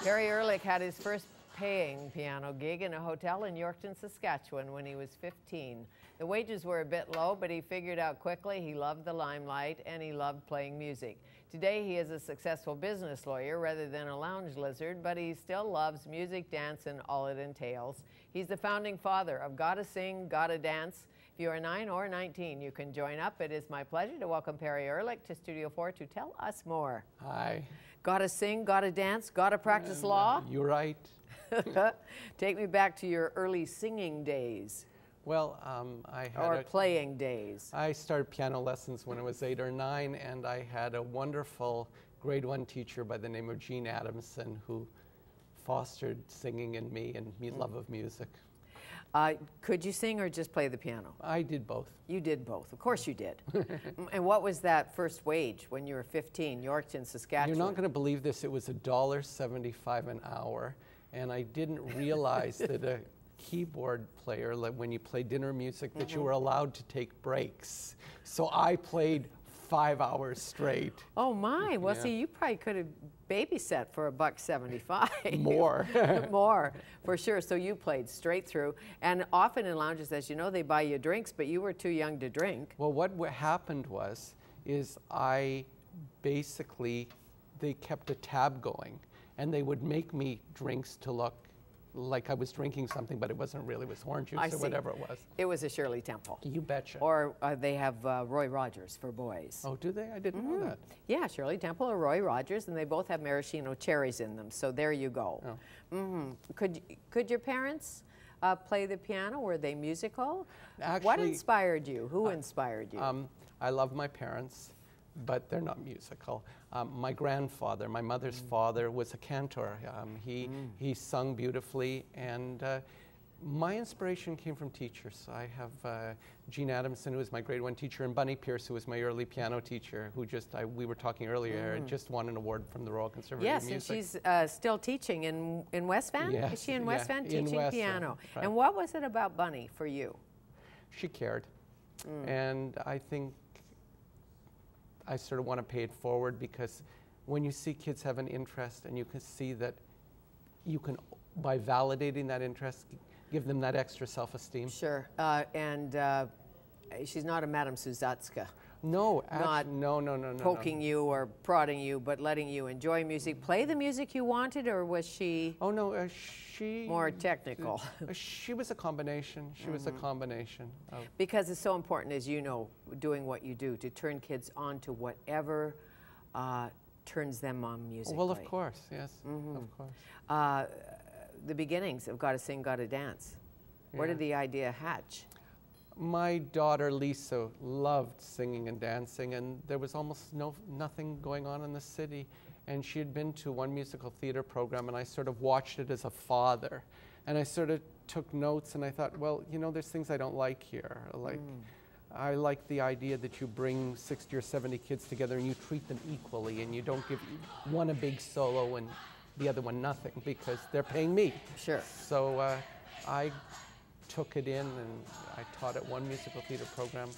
Perry Ehrlich had his first paying piano gig in a hotel in Yorkton, Saskatchewan when he was 15. The wages were a bit low, but he figured out quickly he loved the limelight and he loved playing music. Today he is a successful business lawyer rather than a lounge lizard, but he still loves music, dance, and all it entails. He's the founding father of Gotta Sing, Gotta Dance. If you are 9 or 19, you can join up. It is my pleasure to welcome Perry Ehrlich to Studio 4 to tell us more. Hi. Gotta sing, gotta dance, gotta practice law? You're right. Take me back to your early singing days. Well, playing days. I started piano lessons when I was 8 or 9, and I had a wonderful grade 1 teacher by the name of Jean Adamson who fostered singing in me and love of music. Could you sing or just play the piano? I did both. You did both. Of course you did. And what was that first wage when you were 15, Yorkton, Saskatchewan? You're not going to believe this. It was $1.75 an hour, and I didn't realize that a keyboard player, like when you play dinner music, that you were allowed to take breaks. So I played 5 hours straight. Oh my! Well, see, you probably could have babysat for $1.75. More. More, for sure. So you played straight through, and often in lounges, as you know, they buy you drinks, but you were too young to drink. Well, what happened is I basically, they kept a tab going, and they would make me drinks to look like I was drinking something, but it wasn't really. It was orange juice or whatever it was. It was a Shirley Temple. You betcha. Or they have Roy Rogers for boys. Oh, do they? I didn't know that. Yeah, Shirley Temple or Roy Rogers, and they both have maraschino cherries in them. So there you go. Oh. Could your parents play the piano? Were they musical? Actually, what inspired you? Who inspired you? I love my parents, but they're not musical. My grandfather, my mother's father, was a cantor. He sung beautifully, and my inspiration came from teachers. I have Jean Adamson, who was my grade 1 teacher, and Bunny Pierce, who was my early piano teacher, who we were talking earlier, just won an award from the Royal Conservatoire of Music. Yes, and she's still teaching in West Van? Yes, Is she in West Van teaching West piano? Van, right. And what was it about Bunny for you? She cared, and I think I sort of want to pay it forward, because when you see kids have an interest and you can see that you can, by validating that interest, give them that extra self-esteem. Sure, and she's not a Madame Suzatska. No, no. Poking you or prodding you, but letting you enjoy music. Play the music you wanted, or was she? Oh no, she more technical. She was a combination. She was a combination. Because it's so important, as you know, doing what you do, to turn kids on to whatever turns them on musically. Well, of course, yes, of course. The beginnings of Gotta Sing, Gotta Dance. Where did the idea hatch? My daughter Lisa loved singing and dancing, and there was almost nothing going on in the city. And she had been to one musical theater program, and I sort of watched it as a father. And I sort of took notes, and I thought, well, you know, there's things I don't like here. Like, I like the idea that you bring 60 or 70 kids together and you treat them equally, and you don't give one a big solo and the other one nothing, because they're paying me. Sure. So I took it in, and I taught at one musical theater program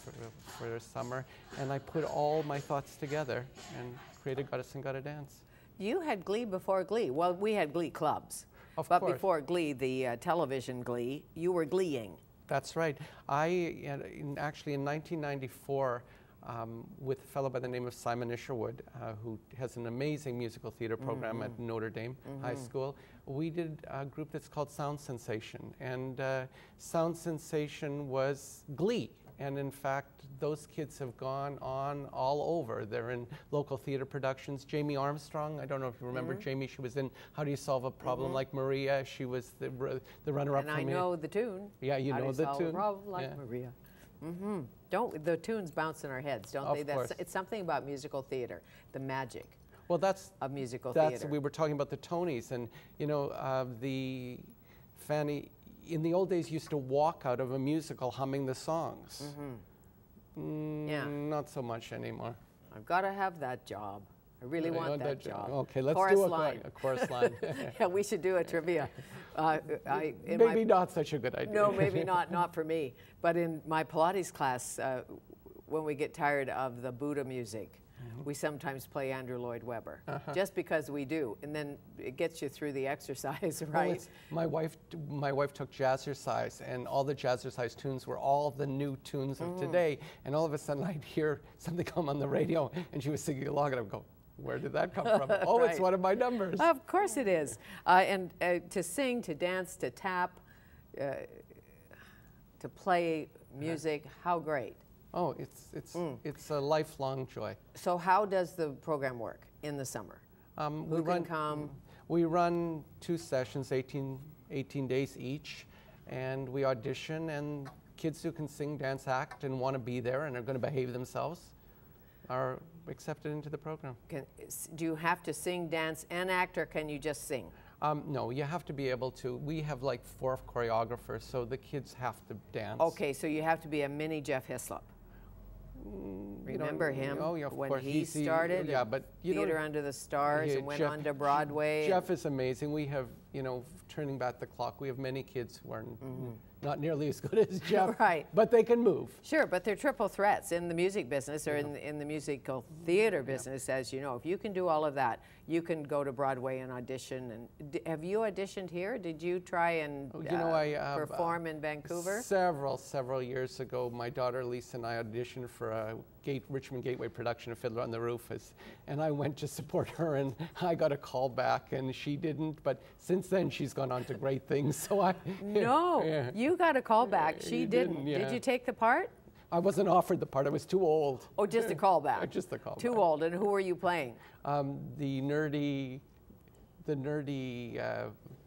for a summer, and I put all my thoughts together and created Gotta Sing, Gotta Dance. You had Glee before Glee. Well, we had Glee clubs. But before Glee, the television Glee, you were Gleeing. That's right. Actually in 1994, with a fellow by the name of Simon Isherwood, who has an amazing musical theater program at Notre Dame High School, we did a group that's called Sound Sensation. And Sound Sensation was Glee. And in fact, those kids have gone on all over. They're in local theater productions. Jamie Armstrong, I don't know if you remember Jamie, she was in How Do You Solve a Problem Like Maria. She was the runner-up for me. And I know the tune. Yeah, you know the tune. How Do You Solve a Problem Like Maria. Don't the tunes bounce in our heads, don't they? Of course. It's something about musical theater, the magic. Well, that's of musical theater. We were talking about the Tonys, and you know, the Fanny in the old days used to walk out of a musical humming the songs. Not so much anymore. I've got to have that job. I really want that job. Okay, let's chorus do line. A chorus line. Yeah, we should do a trivia. Maybe not such a good idea. No, maybe not for me. But in my Pilates class, when we get tired of the Buddha music, we sometimes play Andrew Lloyd Webber, just because we do, and then it gets you through the exercise, right? Well, my wife took jazzercise, and all the jazzercise tunes were all the new tunes of today, and all of a sudden I'd hear something come on the radio, and she was singing along, and I would go, where did that come from? Oh, Right. It's one of my numbers. Of course it is. And to sing, to dance, to tap, to play music, how great. Oh, it's a lifelong joy. So how does the program work in the summer? Who can come? We run 2 sessions, 18 days each, and we audition, and kids who can sing, dance, act, and want to be there and are going to behave themselves are accepted into the program. Do you have to sing, dance, and act, or can you just sing? No, you have to be able to. We have like 4 choreographers, so the kids have to dance. Okay, so you have to be a mini Jeff Hislop. Remember him? Oh, yeah, of when course. he started? Yeah, but Theatre Under the Stars and went on to Broadway. Jeff is amazing. We have, turning back the clock, we have many kids who are not nearly as good as Jeff, Right. but they can move. Sure, but they're triple threats in the music business, or in the musical theater business, as you know. If you can do all of that, you can go to Broadway and audition. And have you auditioned here? Did you try and perform in Vancouver? Several years ago, my daughter Lisa and I auditioned for a Richmond Gateway production of Fiddler on the Roof, and I went to support her, and I got a call back, and she didn't. But since then, she's gone on to great things. So No, you got a call back. She didn't. Yeah. Did you take the part? I wasn't offered the part. I was too old. Oh, just a callback. Just a callback. Too old. And who were you playing? The nerdy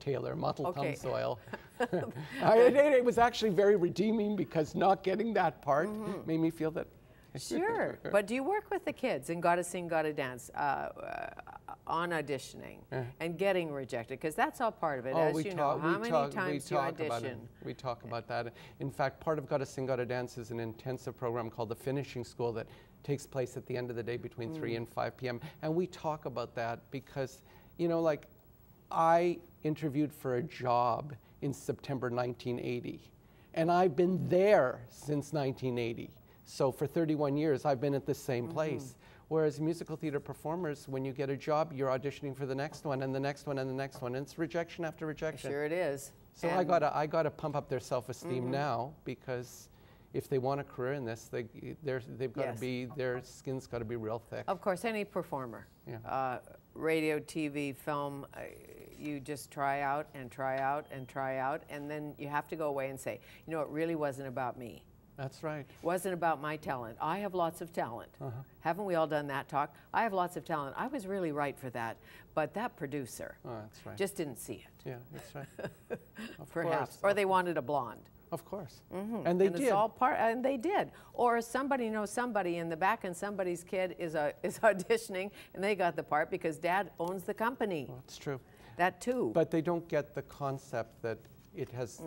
Taylor, Mottle Tumsoil. It was actually very redeeming, because not getting that part made me feel that. Sure. But do you work with the kids in Gotta Sing, Gotta Dance on auditioning and getting rejected? Because that's all part of it. As you know, how many times do you audition? We talk about that. In fact, part of Gotta Sing, Gotta Dance is an intensive program called the Finishing School that takes place at the end of the day between 3 and 5 p.m. And we talk about that because, like, I interviewed for a job in September 1980, and I've been there since 1980. So for 31 years, I've been at the same place. Whereas musical theater performers, when you get a job, you're auditioning for the next one and the next one and the next one. And it's rejection after rejection. Sure it is. So I gotta pump up their self-esteem now, because if they want a career in this, they've got to be, their skin's got to be real thick. Of course, any performer, radio, TV, film, you just try out and try out and try out, and then you have to go away and say, it really wasn't about me. That's right. It wasn't about my talent. I have lots of talent. Haven't we all done that talk? I have lots of talent. I was really right for that, but that producer that's right. just didn't see it. Yeah, that's right. Perhaps. Or they wanted a blonde. Of course. And they did. It's all and they did. Or somebody knows somebody in the back, and somebody's kid is auditioning, and they got the part because dad owns the company. Well, that's true. That too. But they don't get the concept that it has,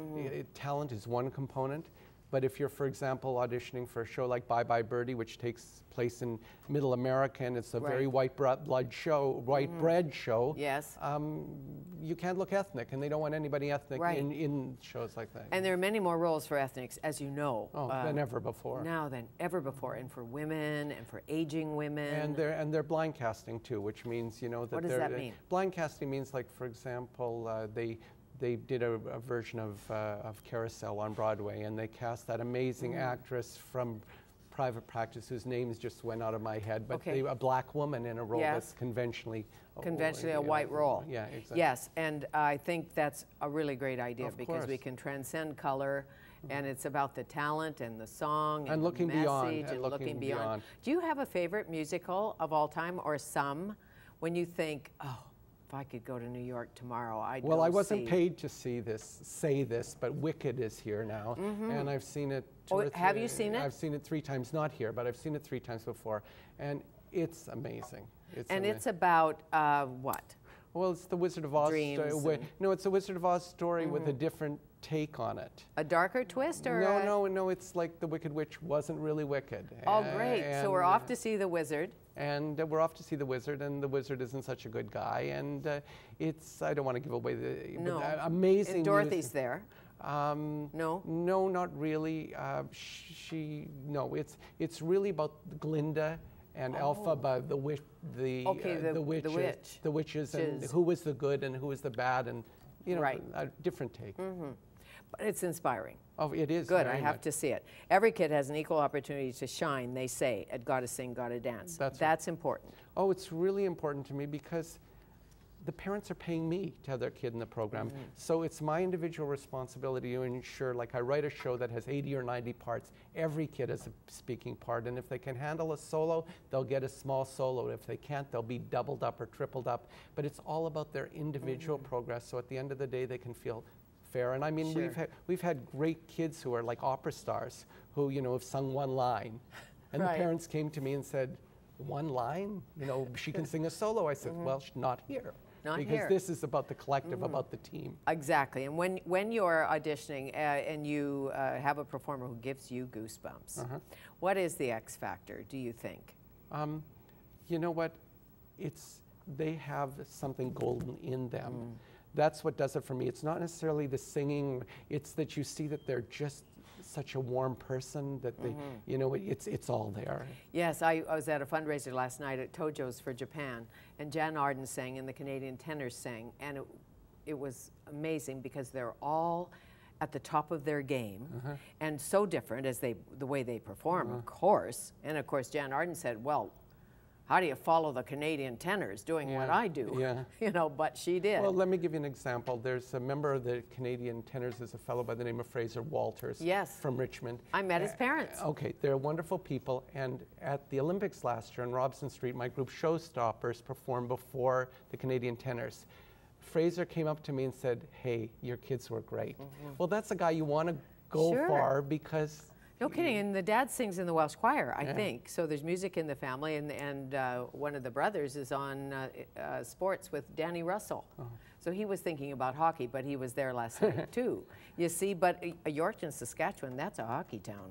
talent is one component. But if you're, for example, auditioning for a show like Bye Bye Birdie, which takes place in Middle America, and it's a very white bread show. Yes. You can't look ethnic, and they don't want anybody ethnic in shows like that. And there are many more roles for ethnics, as you know. Than ever before. Now than ever before, and for women, and for aging women. And they're blind casting too, which means that what does that mean? Blind casting means, like, for example, they did a version of Carousel on Broadway, and they cast that amazing actress from Private Practice, whose names just went out of my head, but a black woman in a role that's conventionally a white role. Yeah, exactly. Yes, and I think that's a really great idea, because we can transcend color, and it's about the talent and the song and looking the message beyond, and looking beyond. Do you have a favorite musical of all time, or some, when you think, oh, if I could go to New York tomorrow, I'd Well, I wasn't paid to say this, but Wicked is here now, and I've seen it. Have you seen it? I've seen it 3 times, not here, but I've seen it 3 times before, and it's amazing. It's about what? Well, it's the Wizard of Oz. Dreams. No, it's the Wizard of Oz story with a different take on it. A darker twist, or no, it's like the Wicked Witch wasn't really wicked. Oh, great! So we're off to see the Wizard. And we're off to see the Wizard, and the Wizard isn't such a good guy, and I don't want to give away the amazing. And Dorothy's there. No, not really. It's really about Glinda and Elphaba, the witch, the witches, and who was the good and who was the bad, and you know, a different take. But it's inspiring. Oh, it is. Good, I have to see it. Every kid has an equal opportunity to shine, they say, at Gotta Sing, Gotta Dance. That's important. Oh, it's really important to me because the parents are paying me to have their kid in the program. So it's my individual responsibility to ensure, like I write a show that has 80 or 90 parts, every kid has a speaking part, and if they can handle a solo, they'll get a small solo. If they can't, they'll be doubled up or tripled up. But it's all about their individual progress, so at the end of the day, they can feel fair. And I mean, we've had great kids who are like opera stars who, you know, have sung one line. And the parents came to me and said, one line? You know, she can sing a solo. I said, well, not here. Because this is about the collective, about the team. Exactly. And when you're auditioning and you have a performer who gives you goosebumps, what is the X factor, do you think? You know what? They have something golden in them. That's what does it for me. It's not necessarily the singing. It's that you see that they're just such a warm person that they, you know, it's all there. Yes, I was at a fundraiser last night at Tojo's for Japan, and Jan Arden sang and the Canadian tenors sang, and it was amazing because they're all at the top of their game and so different as the way they perform, of course. And of course, Jan Arden said, well, how do you follow the Canadian tenors doing what I do? You know, but she did. Well, let me give you an example. There's a member of the Canadian tenors, is a fellow by the name of Fraser Walters from Richmond. I met his parents. Okay, they're wonderful people. And at the Olympics last year on Robson Street, my group Showstoppers performed before the Canadian tenors. Fraser came up to me and said, hey, your kids were great. Well, that's a guy you want to go for because... No kidding, and the dad sings in the Welsh choir, I think. So there's music in the family, and one of the brothers is on sports with Danny Russell. So he was thinking about hockey, but he was there last night too. You see, but Yorkton, Saskatchewan, that's a hockey town.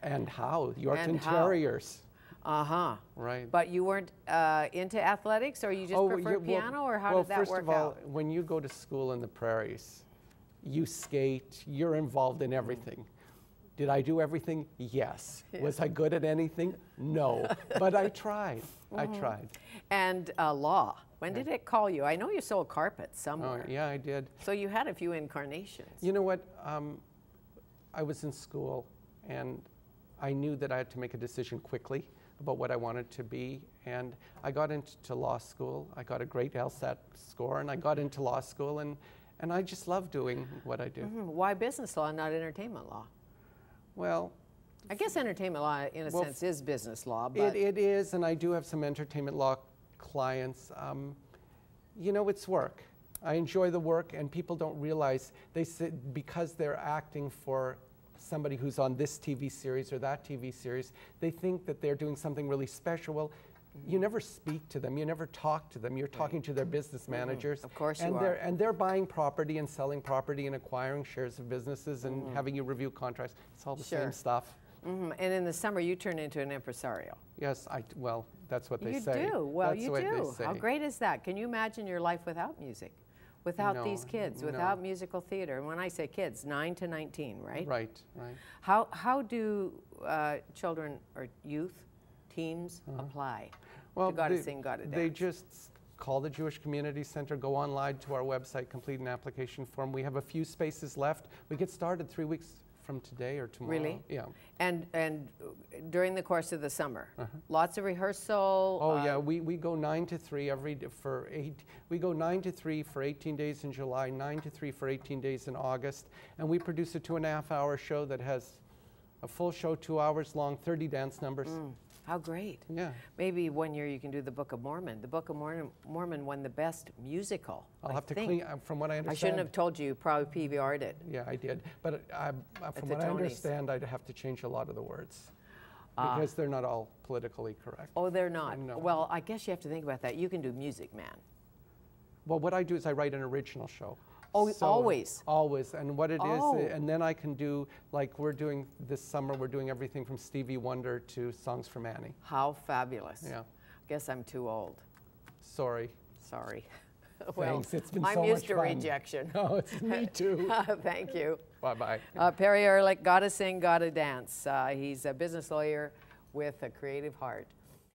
And how? Yorkton Terriers. Right. But you weren't into athletics, or you just preferred piano, or how did that work out? Well, first of all, when you go to school in the prairies, you skate, you're involved in everything. Did I do everything? Yes. Was I good at anything? No. But I tried. I tried. And law. When did it call you? I know you sold carpets somewhere. Oh, yeah, I did. So you had a few incarnations. You know what? I was in school, and I knew that I had to make a decision quickly about what I wanted to be. And I got into law school. I got a great LSAT score, and I got into law school, and I just love doing what I do. Why business law and not entertainment law? Well, I guess entertainment law, in a sense, is business law. But it is, and I do have some entertainment law clients. You know, it's work. I enjoy the work, and people don't realize, they say, because they're acting for somebody who's on this TV series or that TV series, they think that they're doing something really special. Well, you never speak to them. You never talk to them. You're talking to their business managers. Of course you are. And they're buying property and selling property and acquiring shares of businesses and having you review contracts. It's all the same stuff. And in the summer, you turn into an impresario. Yes, well, that's what they say. You do. Well, that's you do. How great is that? Can you imagine your life without music? Without these kids, without musical theater? And when I say kids, 9 to 19, right? Right. How do children or youth, teens apply? Well, Gotta Sing, Gotta Dance. They just call the Jewish Community Center, go online to our website, complete an application form. We have a few spaces left. We get started 3 weeks from today or tomorrow. Really? Yeah. And during the course of the summer, lots of rehearsal. Oh yeah, we go 9 to 3 we go 9 to 3 for 18 days in July, 9 to 3 for 18 days in August, and we produce a 2.5-hour show that has a full show, 2 hours long, 30 dance numbers. How great. Yeah. Maybe one year you can do the Book of Mormon. The Book of Mormon won the best musical. I'll have to clean, from what I understand. I shouldn't have told you, probably PVR'd it. Yeah, I did. But from what I understand, I'd have to change a lot of the words because they're not all politically correct. Oh, they're not? No. Well, I guess you have to think about that. You can do Music Man. Well, what I do is I write an original show. Oh, so always? Always. And what it is, and then I can do, like we're doing this summer, we're doing everything from Stevie Wonder to Songs from Annie. How fabulous. Yeah. I guess I'm too old. Sorry. Well, thanks. It's been I'm so much used to fun. rejection. Oh, it's me too. Thank you. Bye-bye. Perry Ehrlich, Gotta Sing, Gotta Dance. He's a business lawyer with a creative heart.